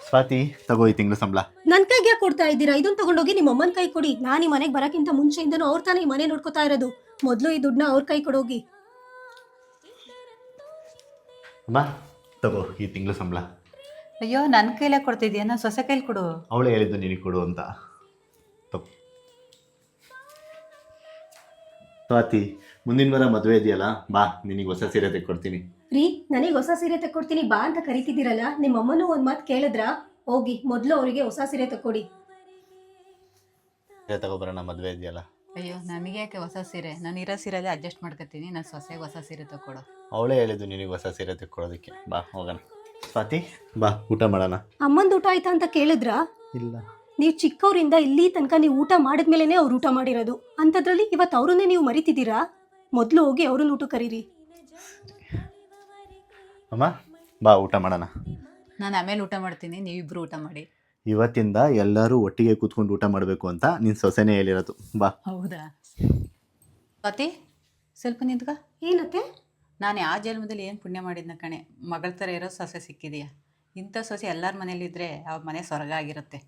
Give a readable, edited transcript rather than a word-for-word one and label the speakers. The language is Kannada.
Speaker 1: ಸ್ವಾತಿ ತಗೋ ಈ ತಿಂಗಳು ಸಂಬಳ.
Speaker 2: ನನ್ ಕೈಗೆ ಯಾಕೆ ಕೊಡ್ತಾ ಇದ್ದೀರಾ? ಇದನ್ನ ತಗೊಂಡೋಗಿ ನಿಮ್ಮ ಅಮ್ಮನ ಕೈ ಕೊಡಿ. ನಾನು ಈ ಮನೆಗೆ ಬರಕ್ಕಿಂತ ಮುಂಚೆಯಿಂದನೂ ಅವ್ರ ತಾನೇ ಈ ಮನೆ ನೋಡ್ಕೋತಾ ಇರೋದು. ಮೊದಲು ಈ ದುಡ್ಡನ್ನ ಅವ್ರ ಕೈ ಕೊಡೋಗಿ.
Speaker 1: ಅಮ್ಮ ತಗೋ ಈ ತಿಂಗಳು ಸಂಬಳ.
Speaker 3: ಅಯ್ಯೋ ನನ್ನ ಕೈಲೇ ಕೊಡ್ತಿದ್ಯಾ, ನಾನು ಸೊಸೆ ಕೈಲಿ ಕೊಡು.
Speaker 1: ಅವಳೇ ಹೇಳಿದ್ದು ನಿನಗೆ ಕೊಡು ಅಂತ. ತಗೋ ಸ್ವಾತಿ, ಮುಂದಿನ ವಾರ ಮದುವೆ ಇದೆಯಲ್ಲ, ಬಾ ನಿನಗೆ ಹೊಸ ಸೀರೆ ತೆಕ್ಕೊಡ್ತೀನಿ.
Speaker 2: ರೀ, ನನಗೆ ಹೊಸ ಸೀರೆ ತಕ್ಕೊಡ್ತೀನಿ ಬಾ ಅಂತ ಕರಿತಿದ್ದೀರಲ್ಲ, ನಿಮ್ಮ ಅಮ್ಮನೂ ಒಂದ್ ಮಾತು ಕೇಳಿದ್ರಾ? ಹೋಗಿ ಮೊದಲು ಅವರಿಗೆ ಹೊಸ ಸೀರೆ ತಕ್ಕೊಡಿ.
Speaker 1: ತಗೋಬರೋಣ, ಮದುವೆ ಇದೆಯಲ್ಲ.
Speaker 3: ಅಯ್ಯೋ ನಮಗೆ ಯಾಕೆ ಹೊಸ ಸೀರೆ, ನಾನು ಇರೋ ಸೀರೆಲ್ಲೇ ಅಡ್ಜಸ್ಟ್ ಮಾಡ್ಕೊತೀನಿ. ನಾನು ಸೊಸೆಗೆ ಹೊಸ ಸೀರೆ ತಗೊಡು.
Speaker 1: ಅವಳೇ ಹೇಳಿದ್ದು ನಿನಗೆ ಹೊಸ ಸೀರೆ ತೆಕ್ಕೊಡೋದಕ್ಕೆ. ಬಾ ಹೋಗೋಣ. ಸ್ವಾತಿ ಬಾ ಊಟ ಮಾಡೋಣ.
Speaker 2: ಅಮ್ಮಂದು ಊಟ ಆಯ್ತಾ ಅಂತ ಕೇಳಿದ್ರಾ?
Speaker 1: ಇಲ್ಲ.
Speaker 2: ನೀವು ಚಿಕ್ಕವರಿಂದ ಇಲ್ಲಿ ತನಕ ನೀವು ಊಟ ಮಾಡಿದ್ಮೇಲೆ ಅವ್ರು ಊಟ ಮಾಡಿರೋದು. ಅಂಥದ್ರಲ್ಲಿ ಇವತ್ತು ಅವ್ರನ್ನೇ ನೀವು ಮರಿತಿದ್ದೀರಾ? ಮೊದಲು ಹೋಗಿ ಅವ್ರನ್ನ ಊಟ ಕರೀರಿ.
Speaker 1: ಅಮ್ಮ ಬಾ ಊಟ ಮಾಡೋಣ.
Speaker 3: ನಾನು ಆಮೇಲೆ ಊಟ ಮಾಡ್ತೀನಿ, ನೀವಿಬ್ರು ಊಟ ಮಾಡಿ.
Speaker 1: ಇವತ್ತಿಂದ ಎಲ್ಲರೂ ಒಟ್ಟಿಗೆ ಕೂತ್ಕೊಂಡು ಊಟ ಮಾಡಬೇಕು ಅಂತ ನಿನ್ನ ಸೊಸೆನೇ ಹೇಳಿರೋದು. ಬಾ.
Speaker 3: ಹೌದಾ ಸ್ವಾತಿ, ಸ್ವಲ್ಪ ನಿಂತ್ಕ.
Speaker 2: ಏನತ್ತೆ?
Speaker 3: ನಾನು ಆ ಜನ್ಮದಲ್ಲಿ ಏನು ಪುಣ್ಯ ಮಾಡಿದ್ನ ಕಣೆ, ಮಗಳ ಥರ ಇರೋ ಸೊಸೆ ಸಿಕ್ಕಿದೆಯಾ. ಇಂಥ ಸೊಸೆ ಎಲ್ಲರ ಮನೇಲಿದ್ದರೆ ಅವ್ರ ಮನೆ ಸ್ವರ್ಗ ಆಗಿರುತ್ತೆ.